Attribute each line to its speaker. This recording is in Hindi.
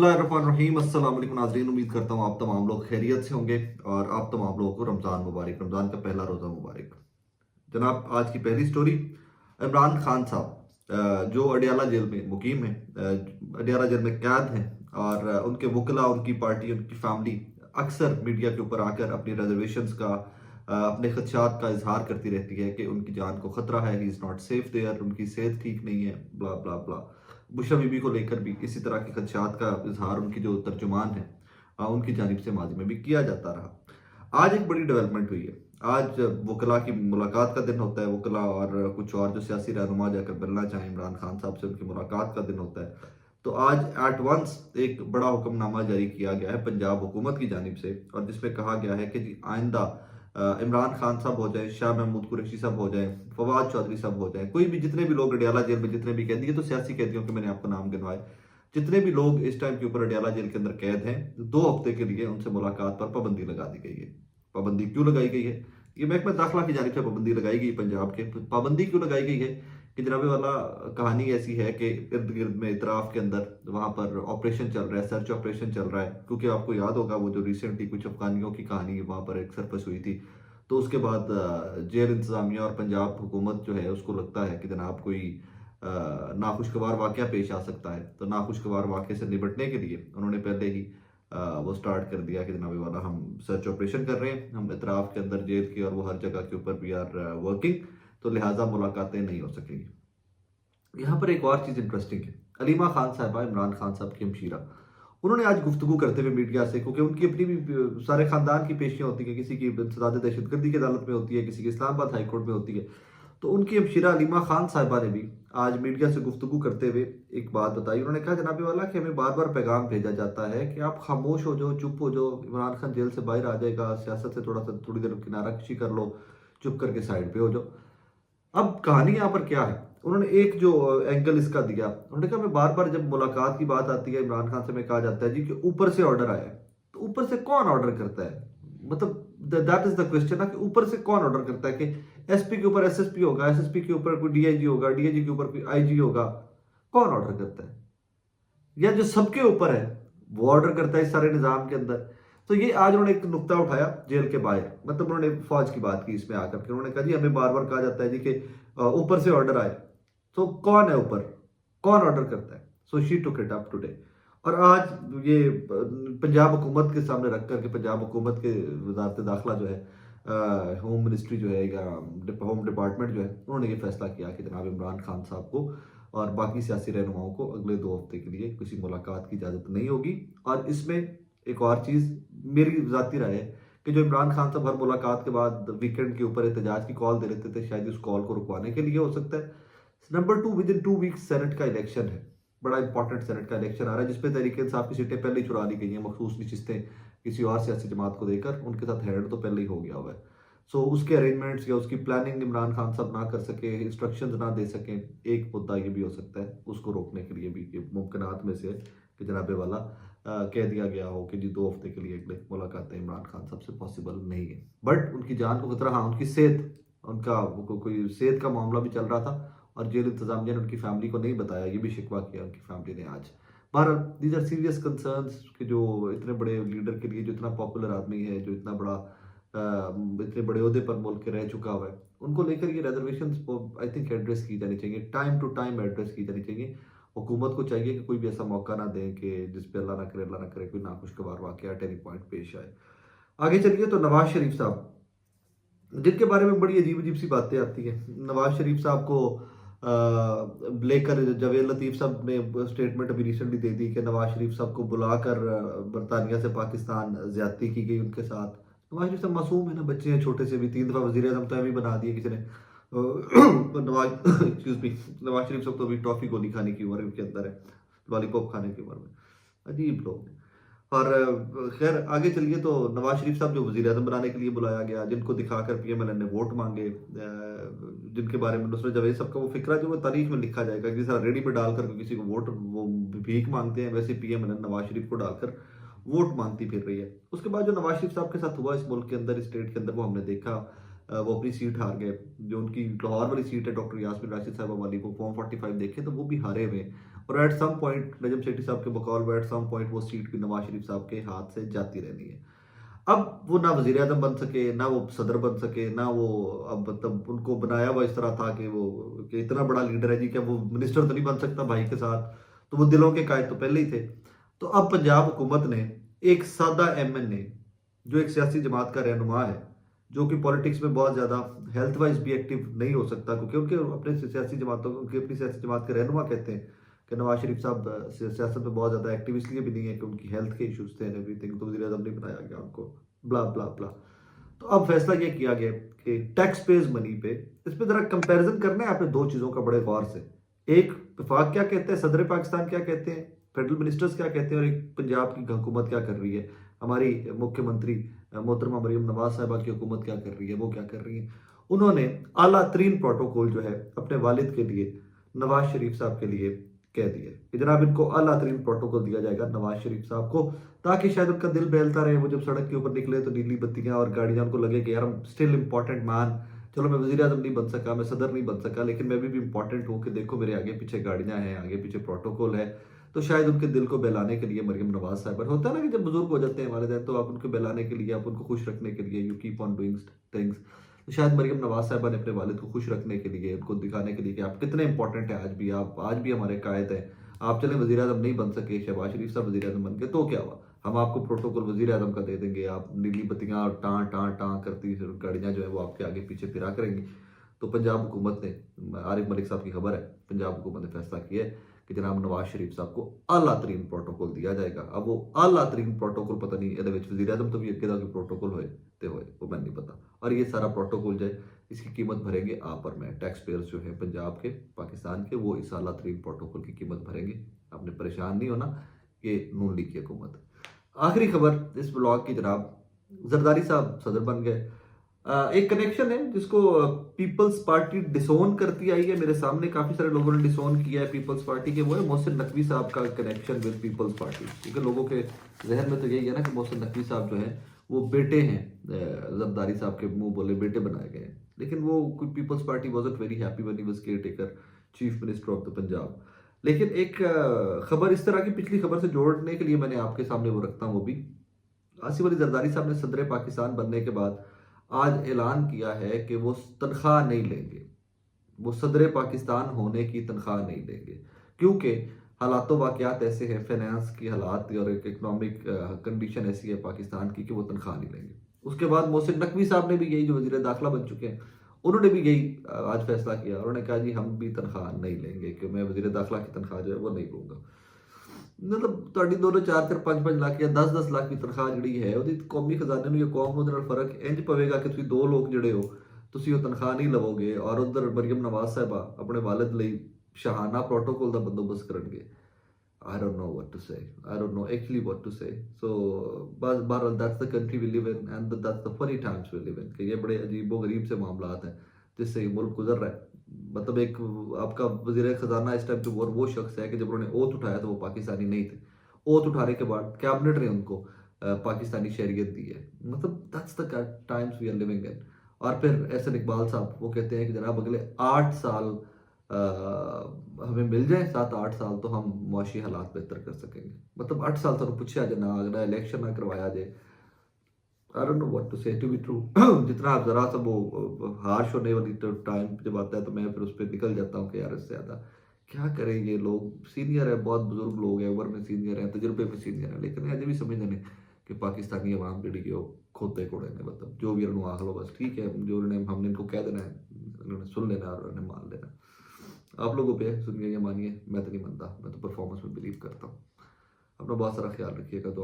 Speaker 1: रहीम अस्सलाम वालेकुम नाज़रीन, उम्मीद करता हूँ आप तमाम लोग खैरियत से होंगे और आप तमाम लोगों को रमज़ान मुबारक, रमज़ान का पहला रोज़ा मुबारक। जनाब, आज की पहली स्टोरी इमरान खान साहब जो अडियाला जेल में मुकीम हैं, अडियाला जेल में कैद हैं और उनके वकला, उनकी पार्टी, उनकी फैमिली अक्सर मीडिया के ऊपर आकर अपनी रिजर्वेशंस का, अपने खदशात का इजहार करती रहती है कि उनकी जान को ख़तरा है, he is not safe there, उनकी सेहत ठीक नहीं है, ब्ला ब्ला ब्ला। बुशरा बीबी को लेकर भी इसी तरह के खदशात का इजहार उनकी जो तर्जुमान है उनकी जानिब से माजी में भी किया जाता रहा। आज एक बड़ी डेवलपमेंट हुई है। आज वकला की मुलाकात का दिन होता है, वकला और कुछ और जो सियासी रहनुमा जाकर मिलना चाहें इमरान खान साहब से, उनकी मुलाकात का दिन होता है। तो आज एट वंस एक बड़ा हुक्मनामा जारी किया गया है पंजाब हुकूमत की जानिब से, और जिसमें कहा गया है कि जी आइंदा इमरान खान साहब हो जाए, शाह महमूद कुरैशी साहब हो जाए, फवाद चौधरी साहब हो जाए, कोई भी, जितने भी लोग अडियाला जेल में जितने भी कैदी हैं, तो सियासी कैदियों के मैंने आपको नाम गिनवाए, जितने भी लोग इस टाइम के ऊपर अडियाला जेल के अंदर कैद हैं, 2 हफ्ते के लिए उनसे मुलाकात पर पाबंदी लगा दी गई है। पाबंदी क्यों लगाई गई है? ये महकमा दाखिला की जानिब से पाबंदी लगाई गई पंजाब के। पाबंदी क्यों लगाई गई है कि जनाबे वाला, कहानी ऐसी है कि इर्द गिर्द में इतराफ के अंदर वहाँ पर ऑपरेशन चल रहा है, सर्च ऑपरेशन चल रहा है, क्योंकि आपको याद होगा वो जो रिसेंटली कुछ अफगानियों की कहानी वहाँ पर एक सरफस हुई थी। तो उसके बाद जेल इंतज़ामिया और पंजाब हुकूमत जो है उसको लगता है कि जनाब कोई नाखुशगवार वाक़या पेश आ सकता है। तो नाखुशगवार वाक़े से निपटने के लिए उन्होंने पहले ही वो स्टार्ट कर दिया कि जनाब वाला हम सर्च ऑपरेशन कर रहे हैं, हम इतराफ़ के अंदर जेल की और वो हर जगह के ऊपर वी आर वर्किंग, तो लिहाजा मुलाकातें नहीं हो सकेंगी। यहाँ पर एक और चीज़ इंटरेस्टिंग है। अलीमा खान साहबा, इमरान खान साहब की हमशीरा, उन्होंने आज गुफ्तगू करते हुए मीडिया से, क्योंकि उनकी अपनी भी सारे खानदान की पेशियाँ होती हैं, किसी की इंसदाद दहशतगर्दी की अदालत में होती है, किसी की इस्लामाबाद हाई कोर्ट में होती है, तो उनकी हमशीरा अलीमा खान साहिबा ने भी आज मीडिया से गुफ्तगू करते हुए एक बात बताई। उन्होंने कहा, जनाबी वाला, कि हमें बार बार पैगाम भेजा जाता है कि आप खामोश हो जाओ, चुप हो जाओ, इमरान खान जेल से बाहर आ जाएगा, सियासत से थोड़ा सा थोड़ी देर किनारा कशी कर लो, चुप करके साइड पे हो जाओ। अब कहानी यहाँ पर क्या है? उन्होंने एक जो एंगल इसका दिया, उन्होंने कहा, मैं बार बार जब मुलाकात की बात आती है इमरान खान से, मैं कहा जाता है जी कि ऊपर से ऑर्डर आया है। तो ऊपर से कौन ऑर्डर करता है? मतलब दैट इज द क्वेश्चन ना, कि ऊपर से कौन ऑर्डर करता है कि एसपी के ऊपर एसएसपी होगा, एसएसपी के ऊपर कोई डीआईजी होगा, डीआईजी के ऊपर कोई आईजी होगा, कौन ऑर्डर करता है? या जो सबके ऊपर है वो ऑर्डर करता है इस सारे निजाम के अंदर? तो ये आज उन्होंने एक नुक्ता उठाया जेल के बाहर, मतलब उन्होंने फौज की बात की इसमें आकर के। उन्होंने कहा, जी हमें बार बार कहा जाता है जी कि ऊपर से ऑर्डर आए, तो कौन है ऊपर, कौन ऑर्डर करता है? So she took it up today. और आज ये पंजाब हुकूमत के सामने रख करके, पंजाब हुकूमत के वजारत दाखिला जो है, होम मिनिस्ट्री जो है, या होम डिपार्टमेंट जो है, उन्होंने ये फैसला किया कि जनाब इमरान खान साहब को और बाकी सियासी रहनुमाओं को अगले 2 हफ्ते के लिए किसी मुलाकात की इजाज़त नहीं होगी। और इसमें एक और चीज़ मेरी ज़ाती राय है कि जो इमरान खान साहब हर मुलाकात के बाद वीकेंड के ऊपर एहतजाज की कॉल दे देते थे, शायद इस कॉल को रुकवाने के लिए हो सकता है। Number 2, with in 2 weeks senate का इलेक्शन है, बड़ा इंपॉर्टेंट सेनेट का इलेक्शन आ रहा है, जिसपे तहरीक इंसाफ की सीटें पहले ही चुरा ली गई हैं, मखसूस नशिस्तें किसी और सियासी जमात को देकर, उनके साथ हेड तो पहले ही हो गया हुआ है। सो उसके अरेंजमेंट्स या उसकी प्लानिंग इमरान खान साहब ना कर सके, इंस्ट्रक्शंस ना दे सकें, एक मुद्दा ये भी हो सकता है, उसको रोकने के लिए भी मुमकिनात में से है कि जनाबे वाला कह दिया गया हो कि जी 2 हफ्ते के लिए अगले मुलाकातें इमरान खान साहब से पॉसिबल नहीं है। बट उनकी जान को खतरा, हाँ उनकी सेहत, उनका कोई सेहत का मामला भी चल रहा था, और जेल इंतजामिया ने उनकी फैमिली को नहीं बताया, ये भी शिकवा किया उनकी फैमिली ने आज। बहरहाल दीज आर सीरियस कंसर्न्स कि जो इतने बड़े लीडर के लिए, जो इतना पॉपुलर आदमी है, जो इतना बड़ा इतने बड़े ओहदे पर मुल्क के रह चुका हुआ है, उनको लेकर ये रिजर्वेशन आई थिंक एड्रेस की जानी चाहिए, टाइम टू टाइम एड्रेस की जानी चाहिए। हुकूमत को चाहिए कि कोई भी ऐसा मौका ना दें कि जिस पे अल्लाह ना करे कोई नाखुशगवार वाकया एट एनी पॉइंट पेश आए। आगे चलिए तो नवाज शरीफ साहब, जिनके बारे में बड़ी अजीब अजीब सी बातें आती हैं। नवाज शरीफ साहब को लेकर जवेद लतीफ़ साहब ने स्टेटमेंट अभी रिसेंटली दे दी कि नवाज शरीफ साहब को बुलाकर बरतानिया से पाकिस्तान ज्यादती की गई उनके साथ। नवाज शरीफ साहब मासूम है ना, बच्चे हैं छोटे से, भी 3 दफ़ा वज़ीर आज़म तो भी बना दिए किसी ने। नवाज एक्सक्यूज मी, नवाज शरीफ साहब तो अभी टॉफ़ी गोली खाने की उम्र के अंदर है, लॉलीपॉप खाने की उम्र में। अजीब लोग हैं। और खैर आगे चलिए तो नवाज शरीफ साहब जो वज़ीर आज़म बनाने के लिए बुलाया गया, जिनको दिखाकर पीएमएलएन ने वोट मांगे, जिनके बारे में नुसरत जावेद साहब का वो फिक्रा जो वो तारीख में लिखा जाएगा, जिस तरह रेडी पे डालकर किसी को वोट वो भीख मांगते हैं, वैसे पीएमएलएन नवाज शरीफ को डालकर वोट मांगती फिर रही है। उसके बाद जो नवाज शरीफ साहब के साथ हुआ इस मुल्क के अंदर, इस स्टेट के अंदर, वो हमने देखा। वो अपनी सीट हार गए, जो उनकी लाहौर वाली सीट है डॉक्टर यासमिन राशिद साहब वाली, वो फॉर्म 45 देखे तो वो भी हारे हुए। और at some point Najam Sethi साहब के बकौल एट सम पॉइंट वो सीट भी नवाज शरीफ साहब के हाथ से जाती रहनी है। अब वो ना वजीर आजम बन सके, ना वो सदर बन सके, ना वो अब मतलब उनको बनाया हुआ इस तरह था कि वो कि इतना बड़ा लीडर है जी, क्या वो मिनिस्टर तो नहीं बन सकता भाई के साथ, तो वो दिलों के कायद तो पहले ही थे। तो अब पंजाब हुकूमत ने एक सादा एमएनए जो एक सियासी जमात का रहनुमा है, जो कि पॉलिटिक्स में बहुत ज़्यादा हेल्थ वाइज भी एक्टिव नहीं हो सकता, क्योंकि उनके अपने सियासी जमातों को उनकी अपनी सियासी जमात के रहनुमा कहते हैं कि नवाज शरीफ साहब सियासत में बहुत ज़्यादा एक्टिव इसलिए भी नहीं है कि उनकी हेल्थ के इश्यूज थे एंड एवरीथिंग, तो वज़ीर आज़म नहीं बनाया गया उनको, ब्ला ब्ला ब्ला। तो अब फैसला ये किया गया कि टैक्स पेज मनी पे इस पे जरा कंपैरिजन करना है आपने दो चीज़ों का बड़े गौर से। एक वफाक क्या कहते हैं, सदर पाकिस्तान क्या कहते हैं, फेडरल मिनिस्टर्स क्या कहते हैं, और एक पंजाब की हुकूमत क्या कर रही है, हमारी मुख्यमंत्री मोहतरमा मरियम नवाज साहिबा की हुकूमत क्या कर रही है, वो क्या कर रही है। उन्होंने आला तरीन प्रोटोकॉल जो है अपने वालिद के लिए, नवाज शरीफ साहब के लिए कह दिया कि जनाब इनको आला तरीन प्रोटोकॉल दिया जाएगा नवाज शरीफ साहब को, ताकि शायद उनका दिल बहलता रहे, वो जब सड़क के ऊपर निकले तो नीली बत्तियां और गाड़ियां, उनको लगे कि यार हम स्टिल इंपॉर्टेंट मैन, चलो मैं वजीर आजम नहीं बन सका, मैं सदर नहीं बन सका, लेकिन मैं भी इंपॉर्टेंट हूँ कि देखो मेरे आगे पीछे गाड़ियां हैं, आगे पीछे प्रोटोकॉल है। तो शायद उनके दिल को बहलाने के लिए मरियम नवाज साहब, होता है ना कि जब बुजुर्ग हो जाते हैं वालिदैन, तो आप उनको बहलाने के लिए, आप उनको खुश रखने के लिए you keep on doing things. तो शायद मरियम नवाज साहबा ने अपने वालिद को खुश रखने के लिए, उनको दिखाने के लिए कि आप कितने इंपॉर्टेंट हैं, आज भी आप आज भी हमारे कायद हैं। आप चले वजीर आजम नहीं बन सके, शहबाज शरीफ साहब वजीर आजम बन गए तो क्या हुआ, हम आपको प्रोटोकॉल वजीर आजम का दे देंगे, आप नीली बत्तियां टाँ टाँ टाँ करती गाड़ियां जो है वो आपके आगे पीछे फिरा करेंगी। तो पंजाब हुकूमत ने, आरिफ मलिक साहब की खबर है, पंजाब हुकूमत ने फैसला किया है कि जनाब नवाज शरीफ साहब को आला तरीन प्रोटोकॉल दिया जाएगा। अब वो आला तरीन प्रोटोकॉल पता नहीं ये वजीर आजम तो भी अगे का प्रोटोकॉल होए वो मैं नहीं पता। और ये सारा प्रोटोकॉल जो है इसकी कीमत भरेंगे आप और मैं, टैक्स पेयर्स जो है पंजाब के, पाकिस्तान के, वो इस आला तरीन प्रोटोकॉल की कीमत भरेंगे। आपने परेशान नहीं होना, ये नून लीग की हुकूमत। आखिरी खबर इस ब्लॉग की जनाब, जरदारी साहब सदर बन गए। एक कनेक्शन है जिसको पीपल्स पार्टी डिसोन करती आई है, मेरे सामने काफी सारे लोगों ने डिसोन किया है पीपल्स पार्टी के, वो है मोहसिन नकवी साहब का कनेक्शन विद पीपल्स पार्टी। क्योंकि लोगों के जहन में तो यही है ना कि मोहसिन नकवी साहब जो है वो बेटे हैं, जरदारी साहब के मुंह बोले बेटे बनाए गए हैं, लेकिन वो Peoples Party wasn't very happy when he was caretaker chief minister of the Punjab. लेकिन एक खबर इस तरह की पिछली खबर से जोड़ने के लिए मैंने आपके सामने वो रखता हूँ, वो भी आसिफ अली जरदारी साहब ने सदर पाकिस्तान बनने के बाद आज ऐलान किया है कि वो तनख्वाह नहीं लेंगे, वो सदर पाकिस्तान होने की तनख्वाह नहीं लेंगे, क्योंकि हालात वाक़यात ऐसे हैं, फाइनेंस की हालात और एक इकनॉमिक कंडीशन ऐसी है पाकिस्तान की कि वो तनख्वाह नहीं लेंगे। उसके बाद मोहसिन नकवी साहब ने भी यही, जो वज़ीर दाखिला बन चुके हैं, उन्होंने भी यही आज फैसला किया, उन्होंने कहा जी हम भी तनख्वाह नहीं लेंगे, कि मैं वज़ीर दाखिला की तनख्वाह जो है वो नहीं लूँगा। मतलब ਤੁਹਾਡੀ ਦੋਨੋਂ 4-4 5-5 ਲੱਖ ਜਾਂ 10-10 ਲੱਖ ਦੀ ਤਨਖਾਹ ਜਿਹੜੀ ਹੈ ਉਹਦੀ ਕੌਮੀ ਖਜ਼ਾਨੇ ਨੂੰ ਜਾਂ ਕੌਮ ਨੂੰ ਉਹਦੇ ਨਾਲ ਫਰਕ ਇੰਜ ਪਵੇਗਾ ਕਿ ਤੁਸੀਂ ਦੋ ਲੋਕ ਜਿਹੜੇ ਹੋ ਤੁਸੀਂ ਉਹ ਤਨਖਾਹ ਨਹੀਂ ਲਵੋਗੇ, ਔਰ ਉਧਰ ਮਰੀਮ ਨਵਾਜ਼ ਸਾਹਿਬਾ ਆਪਣੇ ਵਾਲਿਦ ਲਈ ਸ਼ਾਹਾਨਾ ਪ੍ਰੋਟੋਕੋਲ ਦਾ ਬੰਦੋਬਸਤ ਕਰਨਗੇ। I don't know what to say. I don't know actually what to say. So, but that's the country we live in and that's the funny times we live in. कि ये बड़े अजीबो गरीब से मामलात हैं जिससे ये मुल्क गुजर रहा है। मतलब एक आपका वजीर खजाना इस टाइम पे वो शख्स है कि जब उन्होंने ओथ उठाया तो वो पाकिस्तानी नहीं थे, ओथ उठाने के बाद कैबिनेट ने उनको पाकिस्तानी शहरियत दी है। मतलब that's the times we are living in. और फिर एहसन इकबाल साहब वो कहते हैं कि जनाब अगले 8 साल हमें मिल जाए, 7-8 साल, तो हम मुआशी हालात बेहतर कर सकेंगे। मतलब 8 साल तो पूछा जाए ना, अगला इलेक्शन ना करवाया जाए, I don't know what to say to be true. जितना आप जरा सा वो हार्श होने वाली तो टाइम जब आता है तो मैं फिर उस पर निकल जाता हूँ कि यार इससे ज़्यादा क्या करें, ये लोग सीनियर है, बहुत बुजुर्ग लोग हैं, उम्र में सीनियर हैं, तजुर्बे में सीनियर है, लेकिन अजय भी समझ नहीं कि पाकिस्तानी अवाम जी खोते कोड़े ने, मतलब जो भी उन्होंने आख लो बस ठीक है, जो उन्होंने हमने इनको कह देना है, उन्होंने सुन लेना और उन्होंने मान लेना। आप लोगों पे सुनिए या मानिए, मैं तो नहीं मानता, मैं तो परफॉर्मेंस में बिलीव करता हूँ। अपना बहुत सारा ख्याल रखिएगा। तो